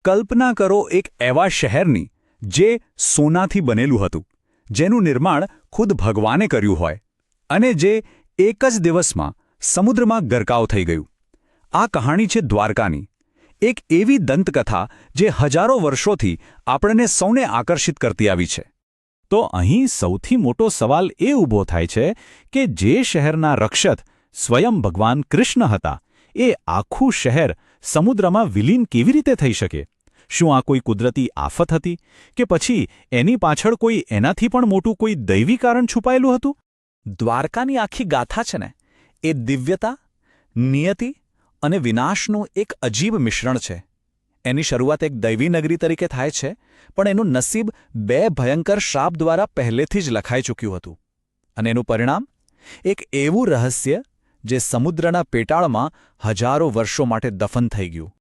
કલ્પના કરો એક એવા શહેરની જે સોનાથી બનેલું હતું, જેનું નિર્માણ ખુદ ભગવાને કર્યું હોય અને જે એક જ દિવસમાં સમુદ્રમાં ગરકાવ થઈ ગયું. આ કહાણી છે દ્વારકાની, એક એવી દંતકથા જે હજારો વર્ષોથી આપણને સૌને આકર્ષિત કરતી આવી છે. તો અહીં સૌથી મોટો સવાલ એ ઊભો થાય છે કે જે શહેરના રક્ષક સ્વયં ભગવાન કૃષ્ણ હતા, એ આખું શહેર સમુદ્રમાં વિલીન કેવી રીતે થઈ શકે? શું આ કોઈ કુદરતી આફત હતી કે પછી એની પાછળ કોઈ એનાથી પણ મોટું કોઈ દૈવી કારણ છુપાયેલું હતું? દ્વારકાની આખી ગાથા છે ને, એ દિવ્યતા, નિયતિ અને વિનાશનું એક અજીબ મિશ્રણ છે. એની શરૂઆત એક દૈવી નગરી તરીકે થાય છે, પણ એનું નસીબ બે ભયંકર શ્રાપ દ્વારા પહેલેથી જ લખાઈ ચૂક્યું હતું. અને એનું પરિણામ? એક એવું રહસ્ય જે સમુદ્રના પેટાળમાં હજારો વર્ષો માટે દફન થઈ ગયું.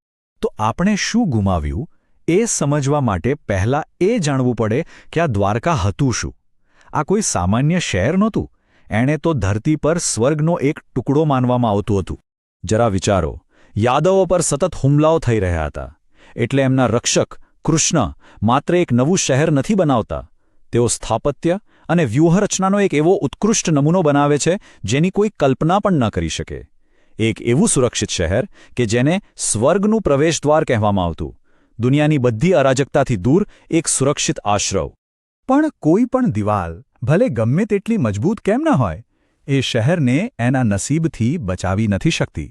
તો આપણે શું ગુમાવ્યું એ સમજવા માટે પહેલાં એ જાણવું પડે કે આ દ્વારકા હતું શું. આ કોઈ સામાન્ય શહેર નહોતું. એણે તો ધરતી પર સ્વર્ગનો એક ટુકડો માનવામાં આવતું હતું. જરા વિચારો, યાદવો પર સતત હુમલાઓ થઈ રહ્યા હતા, એટલે એમના રક્ષક કૃષ્ણ માત્ર એક નવું શહેર નથી બનાવતા, તેઓ સ્થાપત્ય અને વ્યૂહરચનાનો એક એવો ઉત્કૃષ્ટ નમૂનો બનાવે છે જેની કોઈ કલ્પના પણ ન કરી શકે. એક એવું સુરક્ષિત શહેર કે જેને સ્વર્ગનું પ્રવેશદ્વાર કહેવામાં આવતું, દુનિયાની બધી અરાજકતાથી દૂર એક સુરક્ષિત આશ્રવ. પણ કોઈ પણ દિવાલ ભલે ગમે તેટલી મજબૂત કેમ ન હોય, એ શહેરને એના નસીબથી બચાવી નથી શકતી.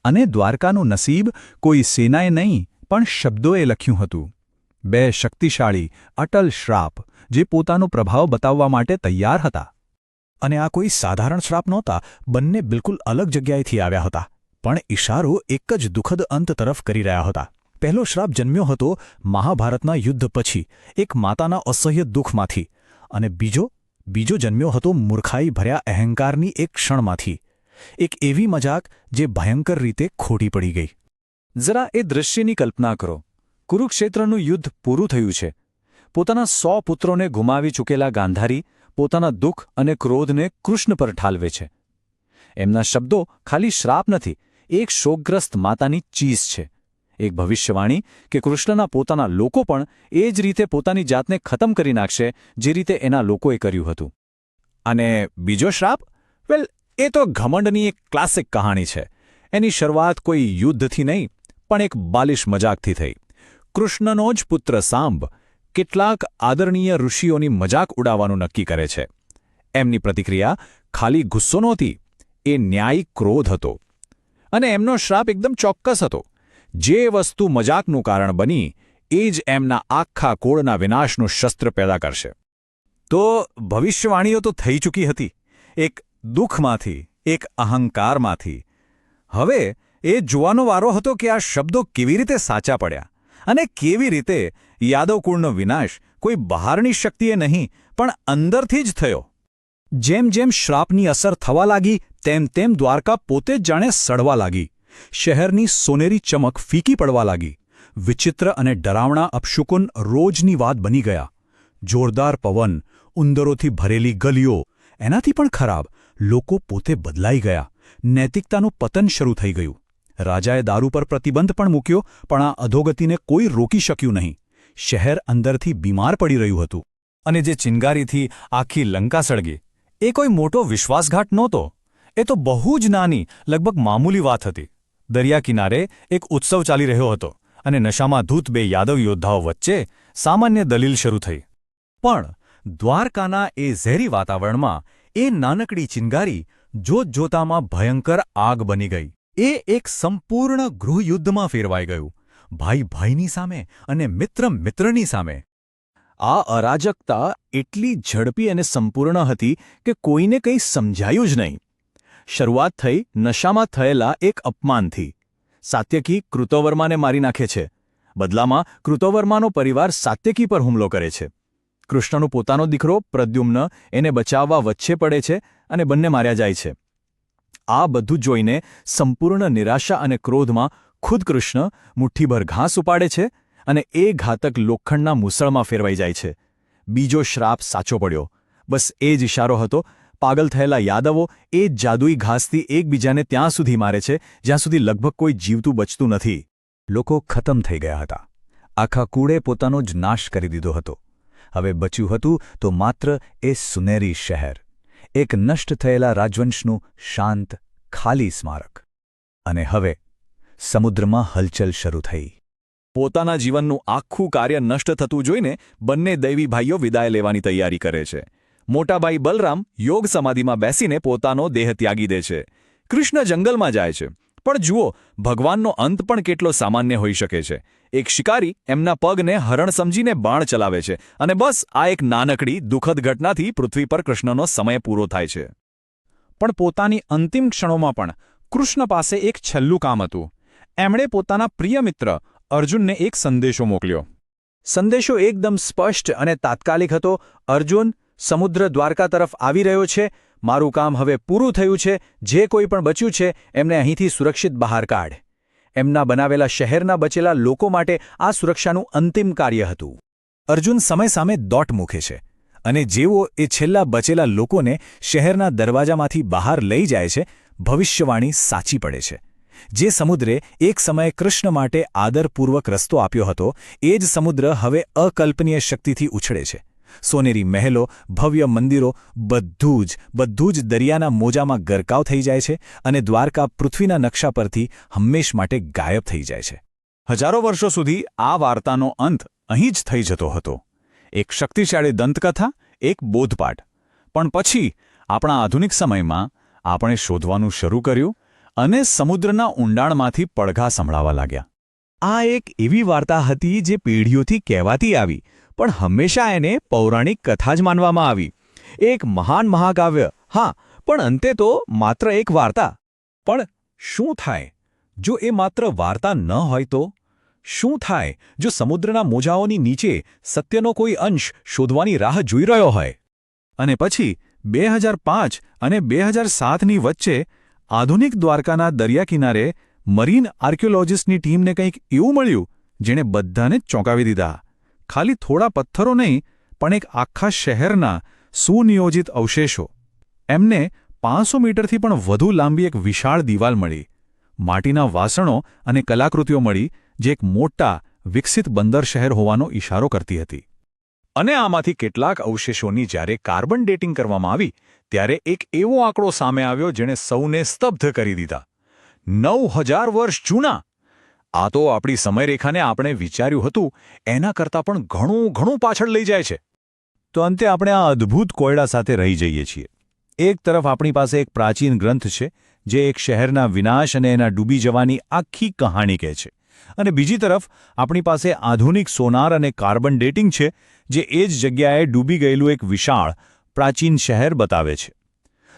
અને દ્વારકાનું નસીબ કોઈ સેનાએ નહીં પણ શબ્દોએ લખ્યું હતું. બે શક્તિશાળી અટલ શ્રાપ જે પોતાનો પ્રભાવ બતાવવા માટે તૈયાર હતા. અને આ કોઈ સાધારણ શ્રાપ નહોતા, બંને બિલકુલ અલગ જગ્યાએથી આવ્યા હતા, પણ ઇશારો એક જ દુઃખદ અંત તરફ કરી રહ્યા હતા. પહેલો શ્રાપ જન્મ્યો હતો મહાભારતના યુદ્ધ પછી એક માતાના અસહ્ય દુઃખમાંથી, અને બીજો જન્મ્યો હતો મૂર્ખાઈ ભર્યા અહંકારની એક ક્ષણમાંથી. એક એવી મજાક જે ભયંકર રીતે ખોટી પડી ગઈ. જરા એ દૃશ્યની કલ્પના કરો. કુરુક્ષેત્રનું યુદ્ધ પૂરું થયું છે. પોતાના 100 પુત્રોને ગુમાવી ચૂકેલા ગાંધારી પોતાના દુઃખ અને ક્રોધને કૃષ્ણ પર ઠાલવે છે. એમના શબ્દો ખાલી શ્રાપ નથી, એક શોકગ્રસ્ત માતાની ચીસ છે. એક ભવિષ્યવાણી કે કૃષ્ણના પોતાના લોકો પણ એ જ રીતે પોતાની જાતને ખતમ કરી નાખશે જે રીતે એના લોકોએ કર્યું હતું. અને બીજો શ્રાપ? વેલ, એ તો ઘમંડની એક ક્લાસિક કહાણી છે. એની શરૂઆત કોઈ યુદ્ધથી નહીં પણ એક બાલિશ મજાકથી થઈ. કૃષ્ણનો જ પુત્ર સાંબ કેટલાક આદરણીય ઋષિઓની મજાક ઉડાવવાનું નક્કી કરે છે. એમની પ્રતિક્રિયા ખાલી ગુસ્સો નહોતી, એ ન્યાયી ક્રોધ હતો. અને એમનો શ્રાપ એકદમ ચોક્કસ હતો. જે વસ્તુ મજાકનું કારણ બની એ જ એમના આખા કુળના વિનાશનું શસ્ત્ર પેદા કરશે. તો ભવિષ્યવાણીઓ તો થઈ ચૂકી હતી, એક દુઃખમાંથી, એક અહંકારમાંથી. હવે એ જોવાનો વારો હતો કે આ શબ્દો કેવી રીતે સાચા પડ્યા અને કેવી રીતે યાદવ કુળનો વિનાશ કોઈ બહારની શક્તિએ નહીં પણ અંદરથી જ થયો. જેમ જેમ શ્રાપની અસર થવા લાગી તેમ તેમ દ્વારકા પોતે જ જાણે સડવા લાગી. શહેરની સોનેરી ચમક ફીકી પડવા લાગી. વિચિત્ર અને ડરાવણા અપશુકુન રોજની વાત બની ગયા. જોરદાર પવન, ઉંદરોથી ભરેલી ગલીઓ, એનાથી પણ ખરાબ, લોકો પોતે બદલાઈ ગયા. નૈતિકતાનું પતન શરૂ થઈ ગયું. રાજાએ દારૂ પર પ્રતિબંધ પણ મૂક્યો, પણ આ અધોગતિને કોઈ રોકી શક્યું નહીં. શહેર અંદરથી બીમાર પડી રહ્યું હતું. અને જે ચિનગારીથી આખી લંકા સળગી, એ કોઈ મોટો વિશ્વાસઘાત નહોતો. એ તો બહુ જ નાની, લગભગ મામૂલી વાત હતી. દરિયા કિનારે એક ઉત્સવ ચાલી રહ્યો હતો અને નશામાં ધૂત બે યાદવ યોદ્ધાઓ વચ્ચે સામાન્ય દલીલ શરૂ થઈ. પણ દ્વારકાના એ ઝેરી વાતાવરણમાં એ નાનકડી ચિનગારી જોતજોતામાં ભયંકર આગ બની ગઈ. એ એક સંપૂર્ણ ગૃહયુદ્ધમાં ફેરવાઈ ગયું, ભાઈ ભાઈની સામે અને મિત્ર મિત્રની સામે. આ અરાજકતા એટલી ઝડપી અને સંપૂર્ણ હતી કે કોઈને કંઈ સમજાયું જ નહીં. શરૂઆત થઈ નશામાં થયેલા એક અપમાનથી. સાત્યકી કૃતવર્માને મારી નાખે છે. બદલામાં કૃતવર્માનો પરિવાર સાત્યકી પર હુમલો કરે છે. કૃષ્ણનો પોતાનો દીકરો પ્રદ્યુમ્ન એને બચાવવા વચ્ચે પડે છે અને બંને માર્યા જાય છે. આ બધું જોઈને સંપૂર્ણ નિરાશા અને ક્રોધમાં ખુદ કૃષ્ણ મુઠ્ઠીભર ઘાસ ઉપાડે છે અને એ ઘાતક લોખંડના મૂસળમાં ફેરવાઈ જાય છે. બીજો શ્રાપ સાચો પડ્યો. બસ એ જ ઇશારો હતો. પાગલ થયેલા યાદવો એ જ જાદુઈ ઘાસથી એકબીજાને ત્યાં સુધી મારે છે જ્યાં સુધી લગભગ કોઈ જીવતું બચતું નથી. લોકો ખતમ થઈ ગયા હતા. આખા કૂળે પોતાનો જ નાશ કરી દીધો હતો. હવે બચ્યું હતું તો માત્ર એ સુનેરી શહેર, એક નષ્ટ થયેલા રાજવંશનું શાંત, ખાલી સ્મારક. અને હવે સમુદ્રમાં હલચલ શરૂ થઈ. પોતાના જીવનનું આખું કાર્ય નષ્ટ થતું જોઈને બંને દૈવી ભાઈઓ વિદાય લેવાની તૈયારી કરે છે. મોટા ભાઈ બલરામ યોગ સમાધિમાં બેસીને પોતાનો દેહ ત્યાગી દે છે. કૃષ્ણ જંગલમાં જાય છે. પણ જુઓ, ભગવાનનો અંત પણ કેટલો સામાન્ય હોઈ શકે છે. એક શિકારી એમના પગને હરણ સમજીને બાણ ચલાવે છે અને બસ આ એક નાનકડી દુઃખદ ઘટનાથી પૃથ્વી પર કૃષ્ણનો સમય પૂરો થાય છે. પણ પોતાની અંતિમ ક્ષણોમાં પણ કૃષ્ણ પાસે એક છેલ્લું કામ હતું. એમણે પોતાના પ્રિય મિત્ર અર્જુનને એક સંદેશો મોકલ્યો. સંદેશો એકદમ સ્પષ્ટ અને તાત્કાલિક હતો. અર્જુન, સમુદ્ર દ્વારકા તરફ આવી રહ્યો છે. મારું કામ હવે પૂરું થયું છે. જે કોઈ પણ બચ્યું છે એમને અહીંથી સુરક્ષિત બહાર કાઢ. એમના બનાવેલા શહેરના બચેલા લોકો માટે આ સુરક્ષાનું અંતિમ કાર્ય હતું. અર્જુન સમય સામે દોટ મૂકે છે અને જેવો એ છેલ્લા બચેલા લોકોને શહેરના દરવાજામાંથી બહાર લઈ જાય છે, ભવિષ્યવાણી સાચી પડે છે. જે સમુદ્રે એક સમયે કૃષ્ણ માટે આદરપૂર્વક રસ્તો આપ્યો હતો, એ જ સમુદ્ર હવે અકલ્પનીય શક્તિથી ઉછળે છે. સોનેરી મહેલો, ભવ્ય મંદિરો, બધું જ દરિયાના મોજામાં ગરકાવ થઈ જાય છે અને દ્વારકા પૃથ્વીના નકશા પરથી હંમેશ માટે ગાયબ થઈ જાય છે. હજારો વર્ષો સુધી આ વાર્તાનો અંત અહીં જ થઈ જતો હતો. એક શક્તિશાળી દંતકથા, એક બોધપાઠ. પણ પછી આપણા આધુનિક સમયમાં આપણે શોધવાનું શરૂ કર્યું અને સમુદ્રના ઊંડાણમાંથી પડઘા સંભળાવા લાગ્યા. આ એક એવી વાર્તા હતી જે પેઢીઓથી કહેવાતી આવી, પણ હંમેશા એને પૌરાણિક કથા જ માનવામાં આવી. એક મહાન મહાકાવ્ય, હા, પણ અંતે તો માત્ર એક વાર્તા. પણ શું થાય જો એ માત્ર વાર્તા ન હોય તો? શું થાય જો સમુદ્રના મોજાઓની નીચે સત્યનો કોઈ અંશ શોધવાની રાહ જોઈ રહ્યો હોય? અને પછી 2005 અને 2007ની વચ્ચે આધુનિક દ્વારકાના દરિયા કિનારે મરીન આર્કિયોલોજિસ્ટની ટીમને કંઈક એવું મળ્યું જેણે બધાને જ ચોંકાવી દીધા. ખાલી થોડા પથ્થરો નહીં, પણ એક આખા શહેરના સુનિયોજિત અવશેષો. એમને 500 મીટરથી પણ વધુ લાંબી એક વિશાળ દિવાલ મળી. માટીના વાસણો અને કલાકૃતિઓ મળી જે એક મોટા, વિકસિત બંદર શહેર હોવાનો ઇશારો કરતી હતી. અને આમાંથી કેટલાક અવશેષોની જ્યારે કાર્બન ડેટિંગ કરવામાં આવી ત્યારે એક એવો આંકડો સામે આવ્યો જેણે સૌને સ્તબ્ધ કરી દીધા. 9000 વર્ષ જૂના! આ તો આપણી સમયરેખાને આપણે વિચાર્યું હતું એના કરતાં પણ ઘણું પાછળ લઈ જાય છે. તો અંતે આપણે આ અદ્ભુત કોયડા સાથે રહી જઈએ છીએ. એક તરફ આપણી પાસે એક પ્રાચીન ગ્રંથ છે જે એક શહેરના વિનાશ અને એના ડૂબી જવાની આખી કહાણી કહે છે, અને બીજી તરફ આપણી પાસે આધુનિક સોનાર અને કાર્બન ડેટિંગ છે જે એ જ જગ્યાએ ડૂબી ગયેલું એક વિશાળ, પ્રાચીન શહેર બતાવે છે.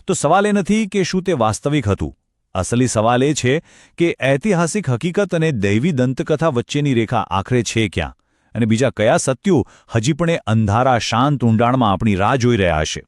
તો સવાલ એ નથી કે શું તે વાસ્તવિક હતું. અસલી સવાલ એ છે કે ઐતિહાસિક હકીકત અને દૈવી દંતકથા વચ્ચેની રેખા આખરે છે ક્યાં, અને બીજા કયા સત્યો હજી પણ એ અંધારા શાંત ઊંડાણમાં આપણી રાહ જોઈ રહ્યા હશે.